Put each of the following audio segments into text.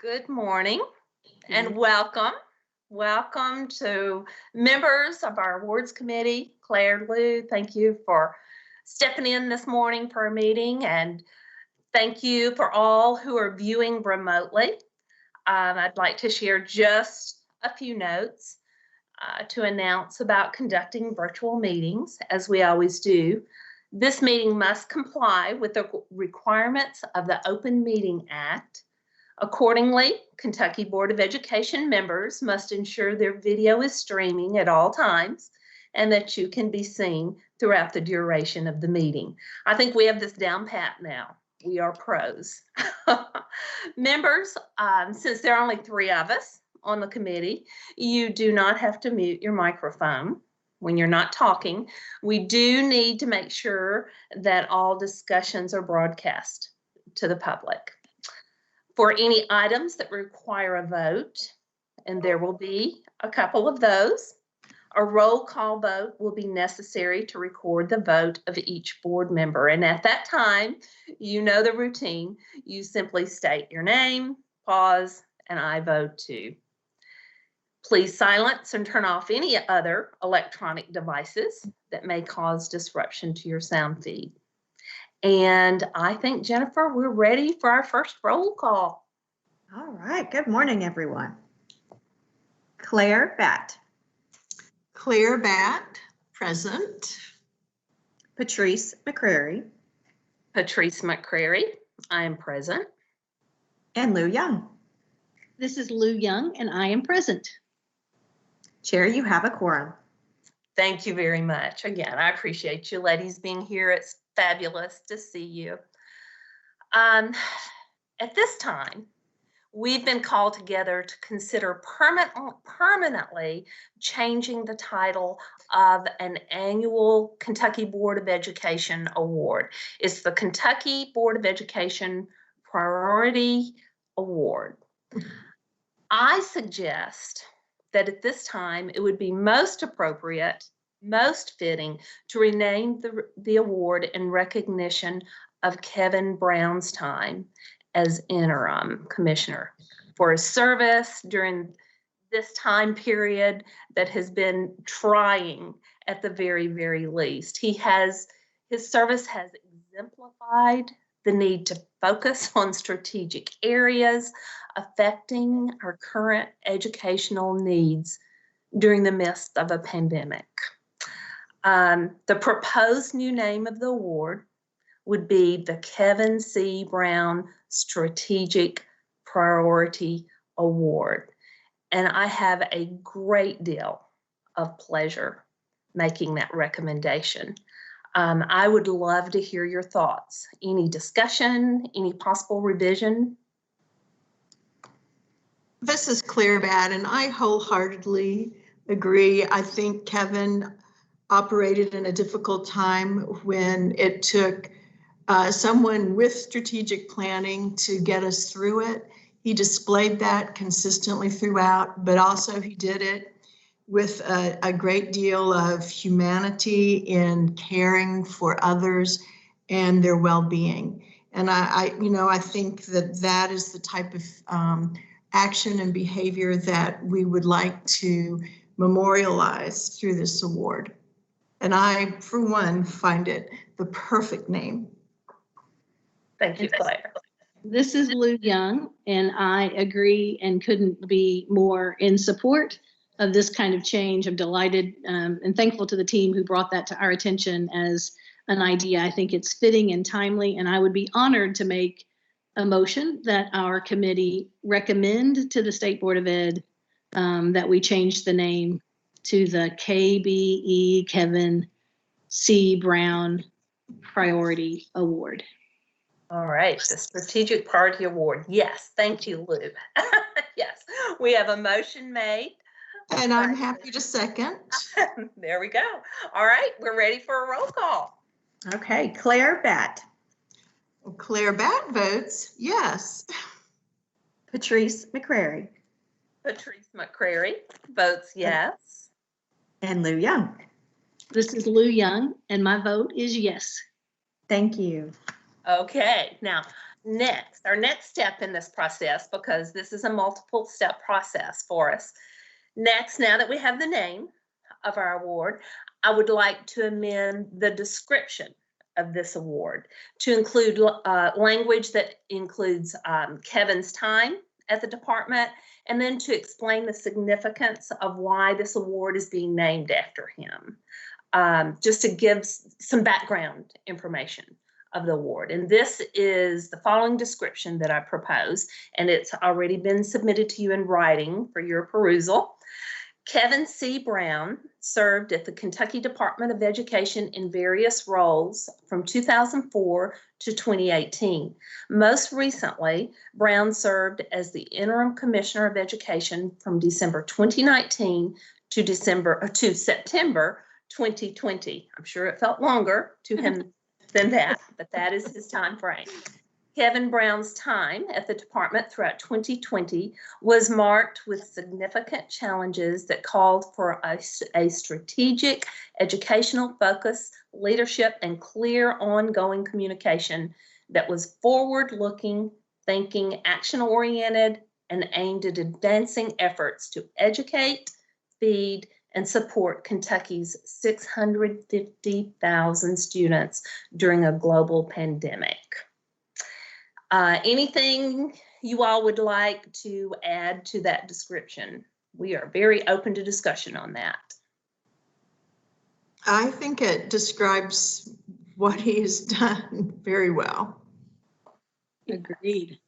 Good morning and welcome. Welcome to members of our awards committee. Claire, Lou, thank you for stepping in this morning for a meeting, and thank you for all who are viewing remotely. I'd like to share just a few notes to announce about conducting virtual meetings, as we always do. This meeting must comply with the requirements of the Open Meeting Act. Accordingly, Kentucky Board of Education members must ensure their video is streaming at all times and that you can be seen throughout the duration of the meeting. I think we have this down pat now. We are pros. Members, since there are only 3 of us on the committee, you do not have to mute your microphone when you're not talking. We do need to make sure that all discussions are broadcast to the public. For any items that require a vote, and there will be a couple of those, a roll call vote will be necessary to record the vote of each board member. And at that time, you know the routine. You simply state your name, pause, and I vote too. Please silence and turn off any other electronic devices that may cause disruption to your sound feed. And I think, Jennifer, we're ready for our first roll call. All right. Good morning, everyone. Claire Batt. Claire Batt, present. Patrice McCrary. Patrice McCrary, I am present. And Lou Young. This is Lou Young, and I am present. Chair, you have a quorum. Thank you very much. Again, I appreciate you ladies being here. It's fabulous to see you. At this time, we've been called together to consider permanently changing the title of an annual Kentucky Board of Education award. It's the Kentucky Board of Education Priority Award. I suggest that at this time it would be most appropriate, most fitting to rename the award in recognition of Kevin Brown's time as interim commissioner for his service during this time period that has been trying at the very, very least. His service has exemplified the need to focus on strategic areas affecting our current educational needs during the midst of a pandemic. The proposed new name of the award would be the Kevin C. Brown Strategic Priority Award. And I have a great deal of pleasure making that recommendation. I would love to hear your thoughts. Any discussion, any possible revision? This is Claire Batt, and I wholeheartedly agree. I think Kevin operated in a difficult time when it took someone with strategic planning to get us through it. He displayed that consistently throughout, but also he did it with a great deal of humanity in caring for others and their well-being. And I think that is the type of action and behavior that we would like to memorialize through this award. And I, for one, find it the perfect name. Thank you, Claire. This is Lou Young, and I agree and couldn't be more in support of this kind of change. I'm delighted and thankful to the team who brought that to our attention as an idea. I think it's fitting and timely, and I would be honored to make a motion that our committee recommend to the State Board of Ed that we change the name to the KBE Kevin C. Brown Priority Award. All right, the Strategic Priority Award. Yes, thank you, Lou. Yes, we have a motion made. And I'm happy to second. There we go. All right, we're ready for a roll call. Okay, Claire Batt. Claire Batt votes yes. Patrice McCrary. Patrice McCrary votes yes. And Lou Young. This is Lou Young, and my vote is yes. Thank you. Okay, now our next step in this process, because this is a multiple step process for us. Next, now that we have the name of our award, I would like to amend the description of this award to include language that includes Kevin's time at the department, and then to explain the significance of why this award is being named after him, just to give some background information of the award. And this is the following description that I propose, and it's already been submitted to you in writing for your perusal. Kevin C. Brown served at the Kentucky Department of Education in various roles from 2004 to 2018. Most recently, Brown served as the Interim Commissioner of Education from December 2019 to September 2020. I'm sure it felt longer to him than that, but that is his time frame. Kevin Brown's time at the department throughout 2020 was marked with significant challenges that called for a strategic educational focus, leadership, and clear ongoing communication that was forward-looking, thinking, action-oriented, and aimed at advancing efforts to educate, feed, and support Kentucky's 650,000 students during a global pandemic. Anything you all would like to add to that description? We are very open to discussion on that. I think it describes what he's done very well. Agreed.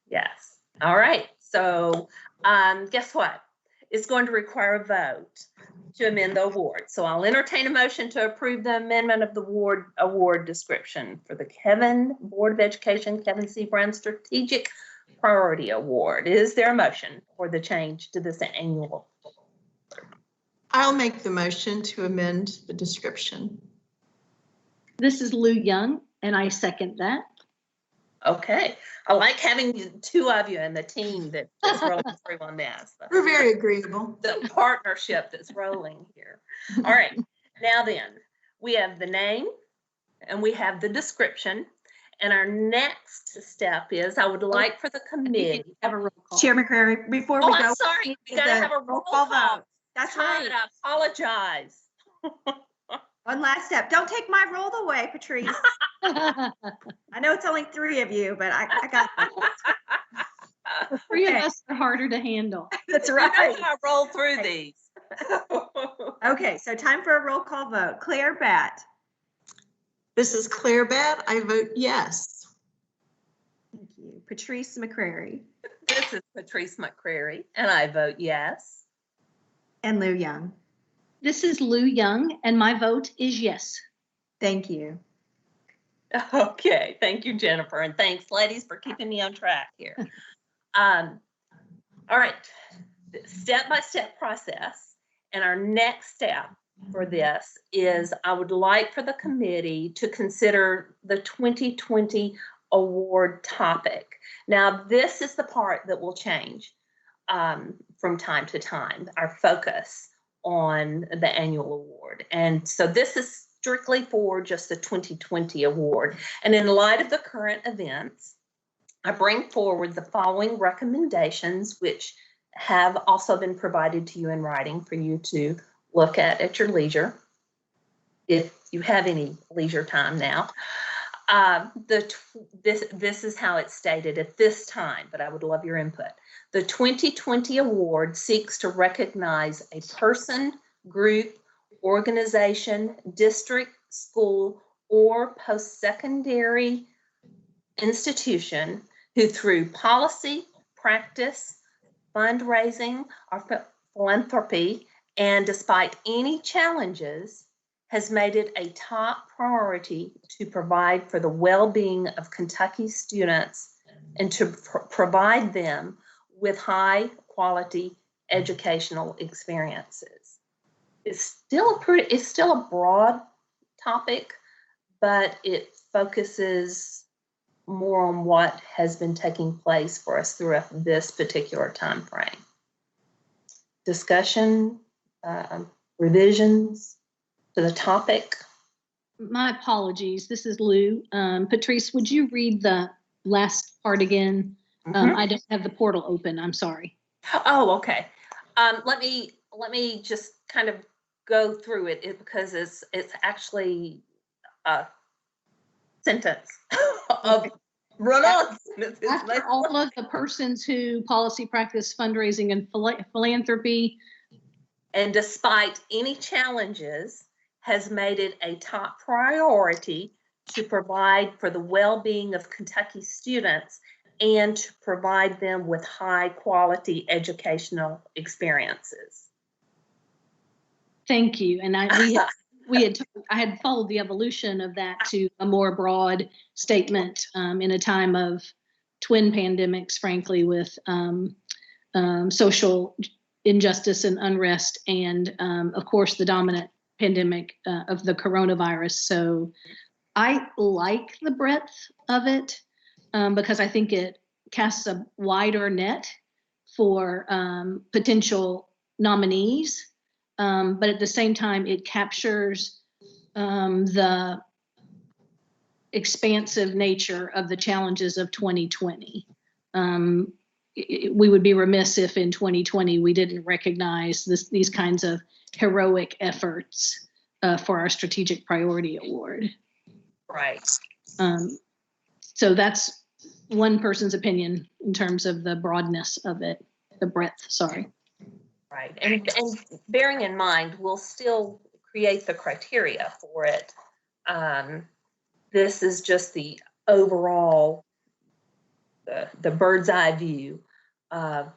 Yes. All right. So guess what? It's going to require a vote to amend the award. So I'll entertain a motion to approve the amendment of the award description for the Kevin Board of Education Kevin C. Brown Strategic Priority Award. Is there a motion for the change to this annual? I'll make the motion to amend the description. This is Lou Young, and I second that. Okay. I like having two of you and the team that's rolling through on this. We're very agreeable. The partnership that's rolling here. All right. Now then, we have the name and we have the description. And our next step is I would like for the committee. Have a roll call. Chair McCrary, before we Oh, go. I'm sorry. We got to have a roll call vote. That's right. right. I apologize. One last step. Don't take my role away, Patrice. I know it's only 3 of you, but I got that. The 3 of Okay. us are harder to handle. That's You know right. how I roll through these. Okay, so time for a roll call vote. Claire Batt. This is Claire Batt. I vote yes. Thank you. Patrice McCrary This is Patrice McCrary, and I vote yes. and Lou Young. This is Lou Young, and my vote is yes. Thank you. Okay, thank you, Jennifer, and thanks, ladies, for keeping me on track here. All right, step-by-step process, and our next step for this is I would like for the committee to consider the 2020 award topic. Now, this is the part that will change from time to time, our focus on the annual award. And so this is strictly for just the 2020 award. And in light of the current events, I bring forward the following recommendations, which have also been provided to you in writing for you to look at your leisure, if you have any leisure time now. This is how it's stated at this time, but I would love your input. The 2020 award seeks to recognize a person, group, organization, district, school, or post-secondary institution who through policy, practice, fundraising, or philanthropy, and despite any challenges, has made it a top priority to provide for the well-being of Kentucky students and to provide them with high-quality educational experiences. It's still a broad topic, but it focuses more on what has been taking place for us throughout this particular time frame. Discussion, revisions to the topic. My apologies. This is Lou. Patrice, would you read the last part again. Mhm. I don't have the portal open. I'm sorry. Oh, okay. Let me just kind of go through it because it's actually a sentence of run-on sentences. After all of the persons who policy, practice, fundraising, and philanthropy, and despite any challenges, has made it a top priority to provide for the well-being of Kentucky students and to provide them with high-quality educational experiences. thank you. And I had followed the evolution of that to a more broad statement in a time of twin pandemics, frankly, with social injustice and unrest, and of course the dominant pandemic of the coronavirus. So I like the breadth of it because I think it casts a wider net for potential nominees, but at the same time it captures the expansive nature of the challenges of 2020. We would be remiss if in 2020 we didn't recognize these kinds of heroic efforts for our strategic priority award. Right. So that's one person's opinion in terms of the broadness of it, the breadth, sorry. Right. And bearing in mind, we'll still create the criteria for it. This is just the overall, the bird's eye view of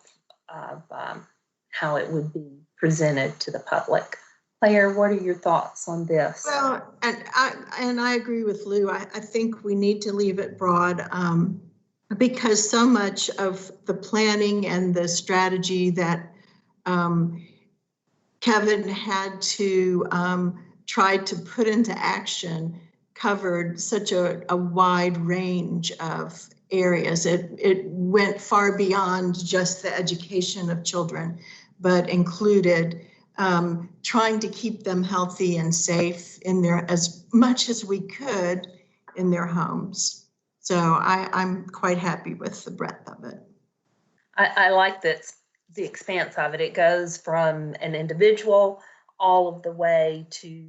how it would be presented to the public. Claire, what are your thoughts on this? Well, and I agree with Lou. I think we need to leave it broad because so much of the planning and the strategy that Kevin had to try to put into action covered such a wide range of areas. It went far beyond just the education of children, but included trying to keep them healthy and safe in their, as much as we could, in their homes. So I'm quite happy with the breadth of it. I like that, the expanse of it. It goes from an individual all of the way to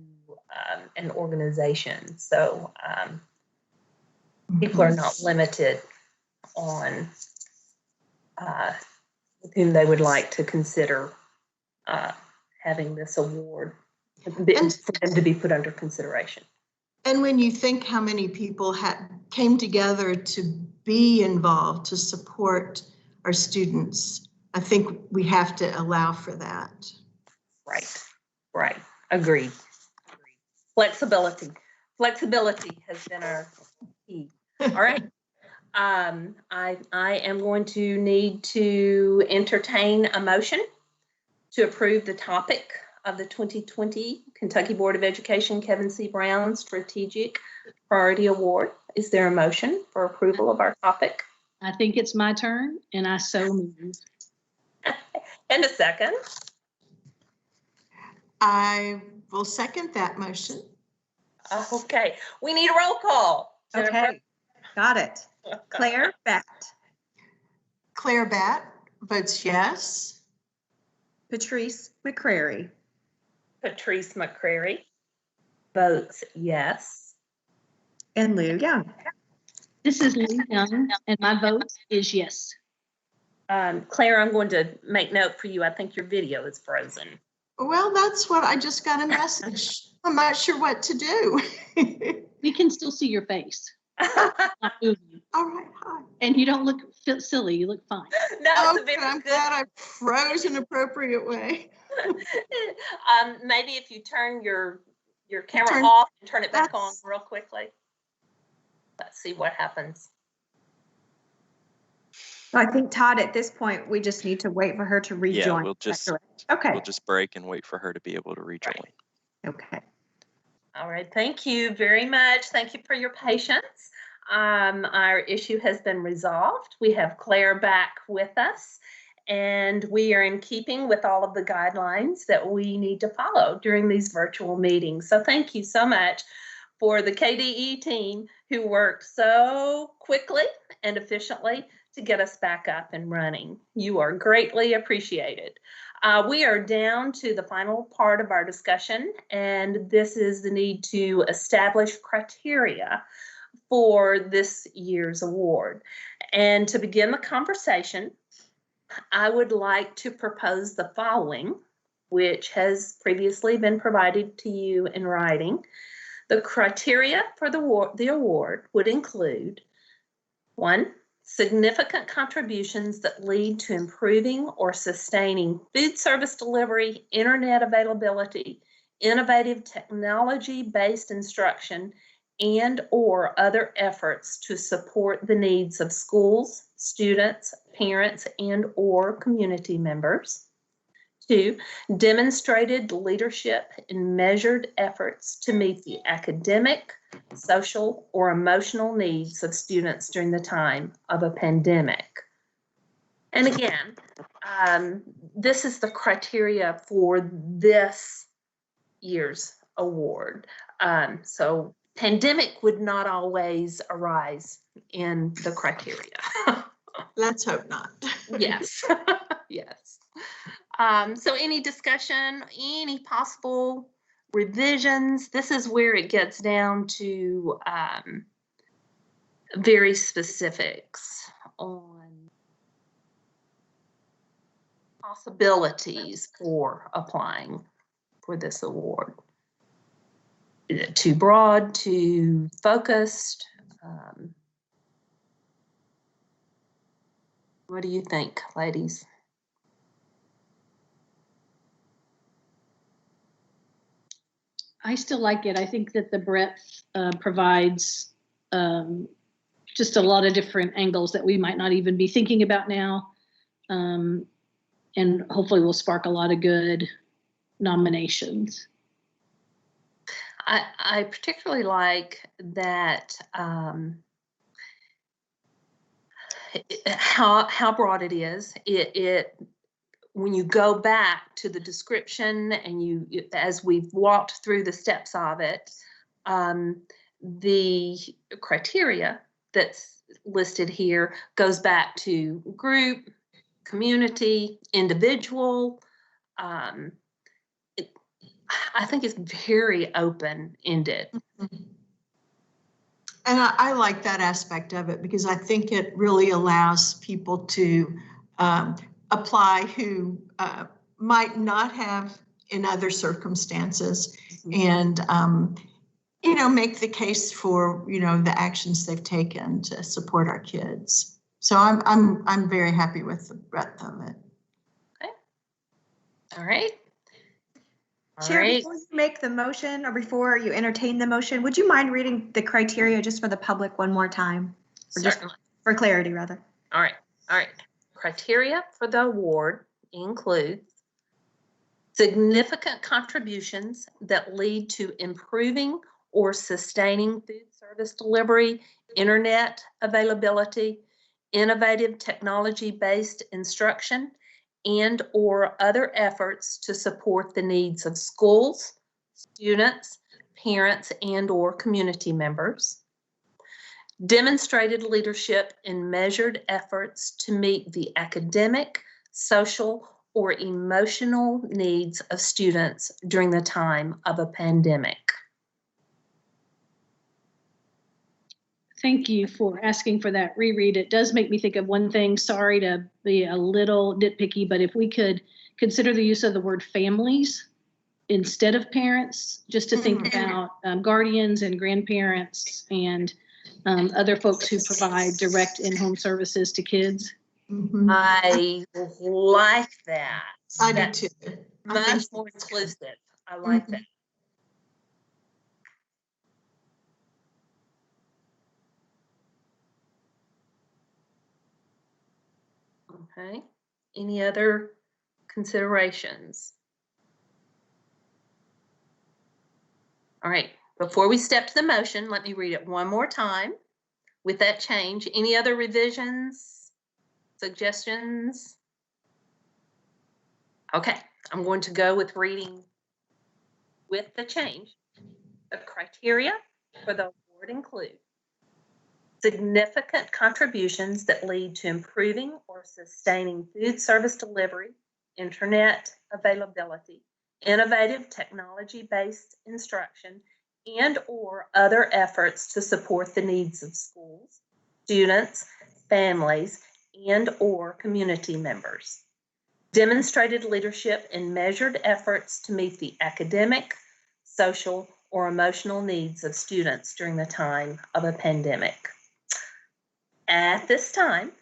an organization. So people are not limited on whom they would like to consider having this award for them to be put under consideration. And when you think how many people came together to be involved to support our students, I think we have to allow for that. Right. Agreed. Flexibility has been our key. All right. I am going to need to entertain a motion to approve the topic of the 2020 Kentucky Board of Education Kevin C. Brown Strategic Priority Award. Is there a motion for approval of our topic? I think it's my turn, and I so move. And a second. I will second that motion. Okay, we need a roll call. Jennifer? Okay, got it. Claire Batt. Claire Batt votes yes. Patrice McCrary. Patrice McCrary votes yes. And Lou Young. This is Lou Young, and my vote is yes. Claire, I'm going to make note for you. I think your video is frozen. Well, that's what I just got a message. I'm not sure what to do. We can still see your face. Not moving. All right, hi. And you don't look silly. You look fine. No, Okay, I'm glad I froze in an appropriate way. Maybe if you turn your camera off and turn it back on real quickly. Let's see what happens. I think, Todd, at this point, we just need to wait for her to rejoin. Yeah, we'll just break and wait for her to be able to rejoin. Okay. All right, thank you very much. Thank you for your patience. Our issue has been resolved. We have Claire back with us, and we are in keeping with all of the guidelines that we need to follow during these virtual meetings. So thank you so much for the KBE team who worked so quickly and efficiently to get us back up and running. You are greatly appreciated. We are down to the final part of our discussion, and this is the need to establish criteria for this year's award. And to begin the conversation, I would like to propose the following, which has previously been provided to you in writing. The criteria for the award would include: 1, significant contributions that lead to improving or sustaining food service delivery, internet availability, innovative technology-based instruction, and/or other efforts to support the needs of schools, students, parents, and/or community members. 2, demonstrated leadership in measured efforts to meet the academic, social, or emotional needs of students during the time of a pandemic. And again, this is the criteria for this year's award. So pandemic would not always arise in the criteria. Let's hope not. Yes, yes. So any discussion, any possible revisions? This is where it gets down to very specifics on possibilities for applying for this award. Is it too broad, too focused? What do you think, ladies? I still like it. I think that the breadth provides just a lot of different angles that we might not even be thinking about now. And hopefully will spark a lot of good nominations. I particularly like that how broad it is. It when you go back to the description and as we've walked through the steps of it, the criteria that's listed here goes back to group, community, individual. I think it's very open-ended. And I like that aspect of it because I think it really allows people to apply who might not have in other circumstances, and make the case for the actions they've taken to support our kids. So I'm very happy with the breadth of it. Okay. All right. Chair, before you make the motion or before you entertain the motion, would you mind reading the criteria just for the public one more time? Or just for clarity, rather. All right. All right. Criteria for the award includes significant contributions that lead to improving or sustaining food service delivery, internet availability, innovative technology-based instruction, and/or other efforts to support the needs of schools, students, parents, and/or community members. Demonstrated leadership in measured efforts to meet the academic, social, or emotional needs of students during the time of a pandemic. Thank you for asking for that reread. It does make me think of one thing. Sorry to be a little nitpicky, but if we could consider the use of the word families instead of parents, just to think about guardians and grandparents and other folks who provide direct in-home services to kids. I like that. I do too. Much more inclusive. I like that. Okay. Any other considerations? All right. Before we step to the motion, let me read it one more time with that change. Any other revisions, suggestions? Okay. I'm going to go with reading with the change. The criteria for the award include significant contributions that lead to improving or sustaining food service delivery, internet availability, innovative technology-based instruction, and or other efforts to support the needs of schools, students, families, and or community members. Demonstrated leadership in measured efforts to meet the academic, social, or emotional needs of students during the time of a pandemic. At this time,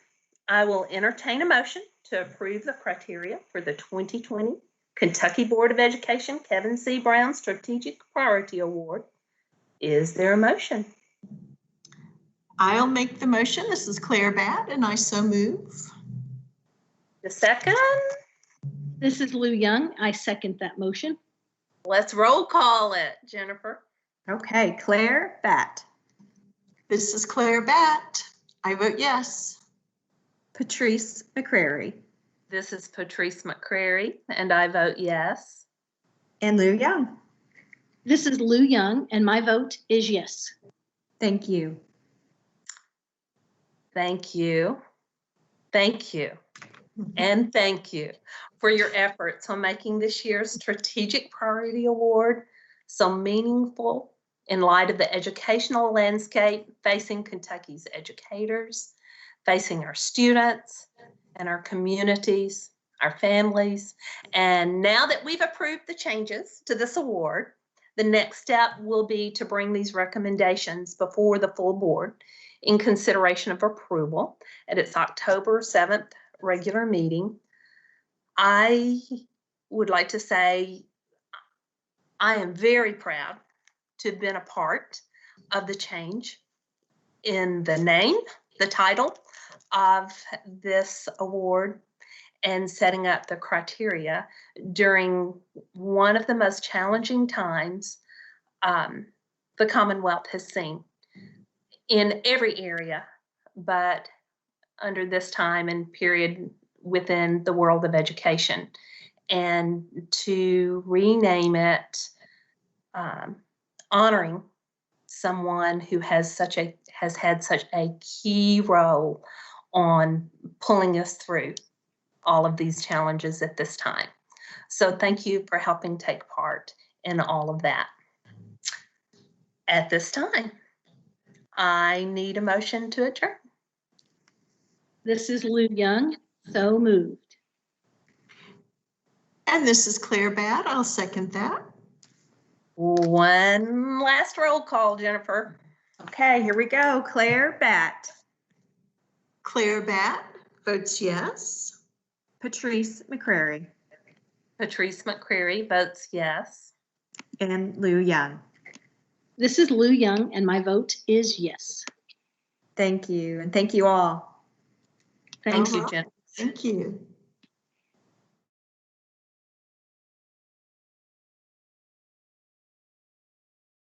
I will entertain a motion to approve the criteria for the 2020 Kentucky Board of Education Kevin C. Brown Strategic Priority Award. Is there a motion? I'll make the motion. This is Claire Batt, and I so move. The second? This is Lou Young. I second that motion. Let's roll call it, Jennifer. Okay, Claire Batt. This is Claire Batt. I vote yes. Patrice McCrary. This is Patrice McCrary, and I vote yes. And Lou Young. This is Lou Young, and my vote is yes. Thank you. Thank you. Thank you. And thank you for your efforts on making this year's Strategic Priority Award so meaningful in light of the educational landscape facing Kentucky's educators, facing our students and our communities, our families. And now that we've approved the changes to this award, the next step will be to bring these recommendations before the full board in consideration of approval at its October 7th regular meeting. I would like to say I am very proud to have been a part of the change in the name, the title of this award, and setting up the criteria during one of the most challenging times the Commonwealth has seen in every area, but under this time and period within the world of education. And to rename it, honoring someone who has had such a key role on pulling us through all of these challenges at this time. So thank you for helping take part in all of that. At this time, I need a motion to adjourn. This is Lou Young. So moved. And this is Claire Batt. I'll second that. One last roll call, Jennifer. Okay, here we go. Claire Batt. Claire Batt votes yes. Patrice McCrary. Patrice McCrary votes yes. And Lou Young. This is Lou Young, and my vote is yes. Thank you, and thank you all. Thank you, Jen. Thank you.